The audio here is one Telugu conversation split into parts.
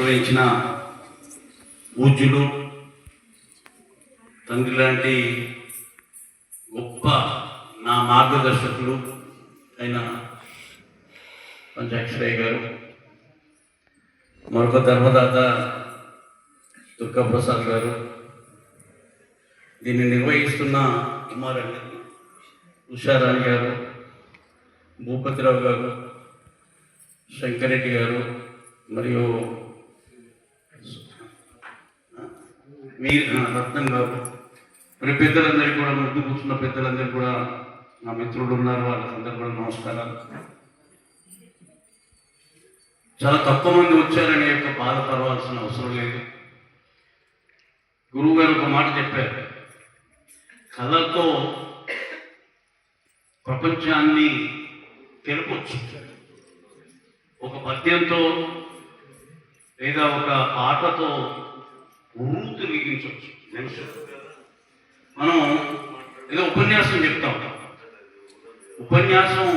వహించిన పూజ్యులు తండ్రి లాంటి గొప్ప నా మార్గదర్శకులు అయిన పంచాక్షరయ్య గారు, మరొక ధర్మదాత దుర్గాప్రసాద్ గారు, దీన్ని నిర్వహిస్తున్న కుమారండి ఉషారాణి గారు, భూపతిరావు గారు, శంకరెడ్డి గారు, మరియు రత్నం గారు, మరి పెద్దలందరికీ కూడా, ముందు కూర్చున్న పెద్దలందరికీ కూడా, నా మిత్రులు ఉన్నారు, వాళ్ళందరూ కూడా నమస్కారాలు. చాలా తక్కువ మంది వచ్చారనే యొక్క బాధపడవలసిన అవసరం లేదు. గురువు గారు ఒక మాట చెప్పారు, కళతో ప్రపంచాన్ని తెలుపొచ్చు, ఒక పద్యంతో లేదా ఒక పాటతో ఊరు మిగించవచ్చు. మనం ఏదో ఉపన్యాసం చెప్తాం, ఉపన్యాసం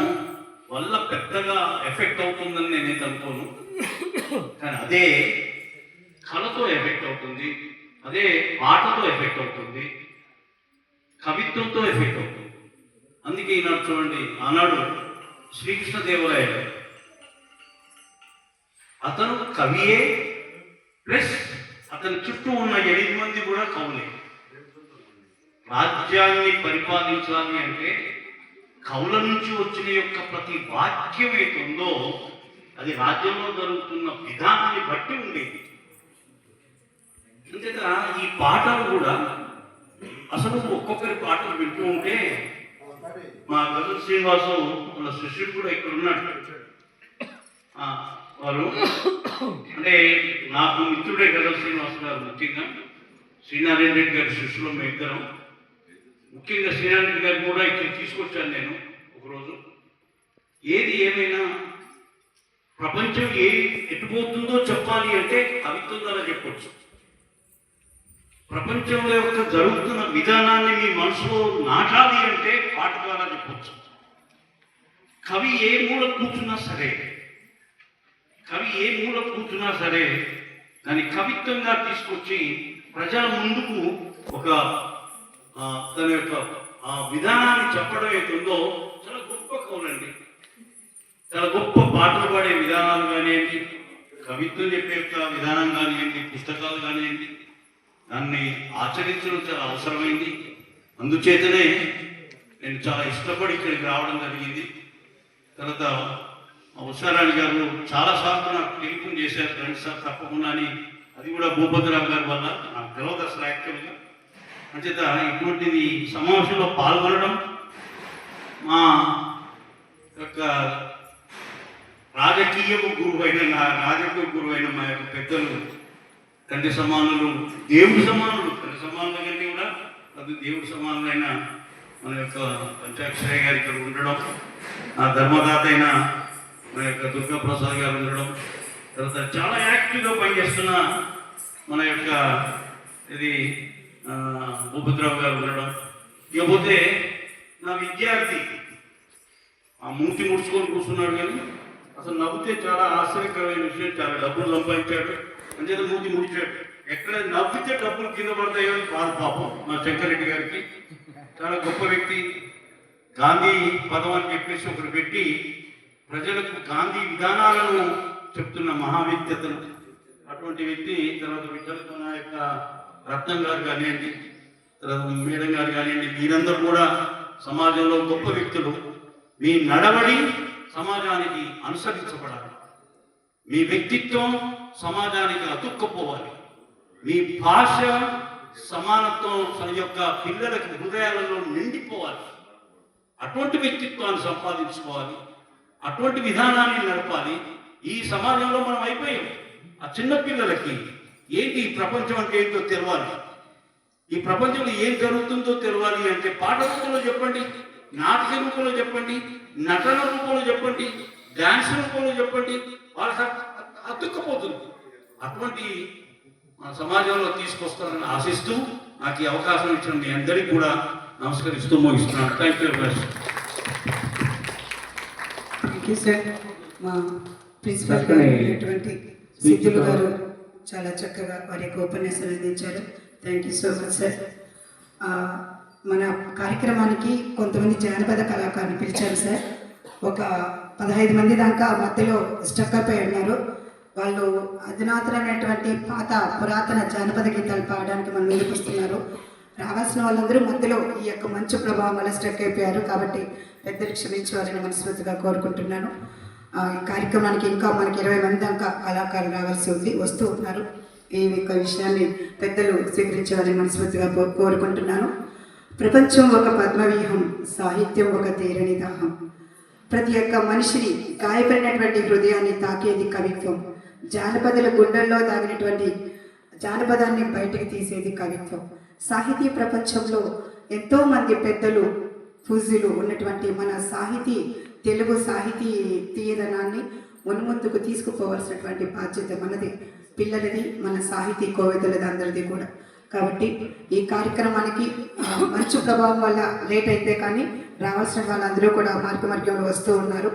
వల్ల పెద్దగా ఎఫెక్ట్ అవుతుందని నేనైతే అనుకోను, కానీ అదే కళతో ఎఫెక్ట్ అవుతుంది, అదే పాటతో ఎఫెక్ట్ అవుతుంది, కవిత్వంతో ఎఫెక్ట్ అవుతుంది. అందుకే ఈనాడు చూడండి, ఆనాడు శ్రీకృష్ణదేవరాయలు అతను కవియే ప్లస్ అతని చుట్టూ ఉన్న 8 మంది కూడా కవులే. రాజ్యాన్ని పరిపాలించాలి అంటే కవుల నుంచి వచ్చిన యొక్క ప్రతి వాక్యం ఏతుందో అది రాజ్యంలో జరుగుతున్న విధానాన్ని బట్టి ఉండేది. అంతేగా ఈ పాటలు కూడా అసలు ఒక్కొక్కరి పాటలు వింటూ ఉంటే, మా గజల్ శ్రీనివాసు వాళ్ళ శిష్యుడు కూడా ఇక్కడ ఉన్నాడు. వారు అంటే నాకు మిత్రుడే గజల్ శ్రీనివాసు గారు, ముఖ్యంగా శ్రీనారాయణ రెడ్డి గారి శిష్యులు మేము ఇద్దరం. ముఖ్యంగా శ్రీనారాయణ రెడ్డి గారు కూడా ఇక్కడ తీసుకొచ్చాను నేను ఒకరోజు. ఏది ఏమైనా ప్రపంచం ఎటుపోతుందో చెప్పాలి అంటే కవిత్వం ద్వారా చెప్పొచ్చు. ప్రపంచంలో యొక్క జరుగుతున్న విధానాన్ని మీ మనసులో నాటాలి అంటే పాట ద్వారా చెప్పొచ్చు. కవి ఏ మూల కూర్చున్నా సరే, దాన్ని కవిత్వంగా తీసుకొచ్చి ప్రజల ముందుకు ఒక తన యొక్క విధానాన్ని చెప్పడం ఏతుందో చాలా గొప్ప కవులండి. చాలా గొప్ప పాటలు పాడే విధానాలు కానివ్వండి, కవిత్వం చెప్పే యొక్క విధానం కానివ్వండి, పుస్తకాలు కానివ్వండి, దాన్ని ఆచరించడం చాలా అవసరమైంది. అందుచేతనే నేను చాలా ఇష్టపడి ఇక్కడికి రావడం జరిగింది. తర్వాత ఉషారాణి గారు చాలాసార్లు నాకు టెలిఫోన్ చేశారు, 2 సార్లు తప్పకుండా అని. అది కూడా భూపతిరావు గారి వల్ల నాకు తెలియదు అసలు యాక్చువల్గా. అంచేత ఇటువంటిది సమావేశంలో పాల్గొనడం మా యొక్క రాజకీయ గురువైన మా యొక్క పెద్దలు, తండ్రి సమానులు, దేవుడి సమానులు, తండ్రి సమానుల కంటే కూడా అది దేవుడి సమానులైన మన యొక్క పంచాక్షరయ్య గారి ఇక్కడ ఉండడం, ఆ ధర్మదాత అయిన మన యొక్క దుర్గాప్రసాద్ గారు ఉండడం, తర్వాత చాలా యాక్టివ్గా పనిచేస్తున్న మన యొక్క ఇది భూపతిరావు గారు ఉండడం. ఇకపోతే నా విద్యార్థి ఆ మూర్తి ముడుచుకొని కూర్చున్నాడు, కానీ అసలు నవ్వుతే చాలా ఆశ్చర్యకరమైన విషయం, చాలా డబ్బులు సంపాదించాడు, అంచేత మూర్తి ముడిచాడు. ఎక్కడ నవ్వితే డబ్బులు కింద పడతాయో అని బాధ పాపం మా శంకరెడ్డి గారికి. చాలా గొప్ప వ్యక్తి. గాంధీ పదం అని చెప్పేసి ఒకటి పెట్టి ప్రజలకు గాంధీ విధానాలను చెప్తున్న మహావిద్యతలు అటువంటి వ్యక్తి. తర్వాత విద్యార్థుల యొక్క రత్నం గారు కానివ్వండి, తర్వాత మేడం గారు కానివ్వండి, మీరందరూ కూడా సమాజంలో గొప్ప వ్యక్తులు. మీ నడవడి సమాజానికి అనుసరించబడాలి, మీ వ్యక్తిత్వం సమాజానికి అతుక్కపోవాలి, మీ భాష సమానత్వం యొక్క పిల్లలకి హృదయాలలో నిండిపోవాలి. అటువంటి వ్యక్తిత్వాన్ని సంపాదించుకోవాలి, అటువంటి విధానాన్ని నడపాలి. ఈ సమాజంలో మనం అయిపోయాం. ఆ చిన్న పిల్లలకి ఏంటి ఈ ప్రపంచం అంటే ఏంటో తెలవాలి, ఈ ప్రపంచంలో ఏం జరుగుతుందో తెలవాలి అంటే పాట రూపంలో చెప్పండి, నాటక రూపంలో చెప్పండి, నటన రూపంలో చెప్పండి, డ్యాన్స్ రూపంలో చెప్పండి, వాళ్ళకి అతుక్కపోతుంది. అటువంటి మన సమాజంలో తీసుకొస్తారని ఆశిస్తూ నాకు ఈ అవకాశం ఇచ్చిన మీ అందరికీ కూడా నమస్కరిస్తూ ముగిస్తున్నాను. Thank you very much. Thank you sir. మా ప్రిన్సిపల్ గారు సిద్ధులు గారు చాలా చక్కగా వారి యొక్క ఉపన్యాసాలు అందించారు. Thank you so much sir. మన కార్యక్రమానికి కొంతమంది జానపద కళాకారులు పిలిచారు సార్. ఒక 15 మంది దాకా మధ్యలో స్టక్ అయిపోయి ఉన్నారు. వాళ్ళు అధునాతనమైనటువంటి పురాతన జానపద గీతాలు పాడడానికి మన ముందుకు వస్తున్నారు. రావాల్సిన వాళ్ళందరూ మధ్యలో ఈ యొక్క మంచు ప్రభావం వల్ల స్ట్రక్ అయిపోయారు. కాబట్టి పెద్దలు క్షమించవాలని మనస్ఫూర్తిగా కోరుకుంటున్నాను. ఈ కార్యక్రమానికి ఇంకా మనకి 20 మంది దాకా కళాకారులు రావాల్సి ఉంది, వస్తూ ఉన్నారు. ఈ యొక్క విషయాన్ని పెద్దలు స్వీకరించాలని మనస్ఫూర్తిగా కోరుకుంటున్నాను. ప్రపంచం ఒక పద్మవ్యూహం, సాహిత్యం ఒక తీరని దాహం. ప్రతి ఒక్క మనిషిని గాయపడినటువంటి హృదయాన్ని తాకేది కవిత్వం. జానపదుల గుండెల్లో దాగినటువంటి జానపదాన్ని బయటికి తీసేది కవిత్వం. సాహితీ ప్రపంచంలో ఎంతోమంది పెద్దలు పూజలు ఉన్నటువంటి మన తెలుగు సాహితీ తీయదనాన్ని మున్ముందుకు తీసుకుపోవాల్సినటువంటి బాధ్యత మనది, పిల్లలది, మన సాహితీ కోవిదలది, అందరిది కూడా. కాబట్టి ఈ కార్యక్రమానికి మంచు ప్రభావం వల్ల లేట్ అయితే కానీ రావాల్సిన వాళ్ళందరూ కూడా మార్గంలో వస్తూ ఉన్నారు.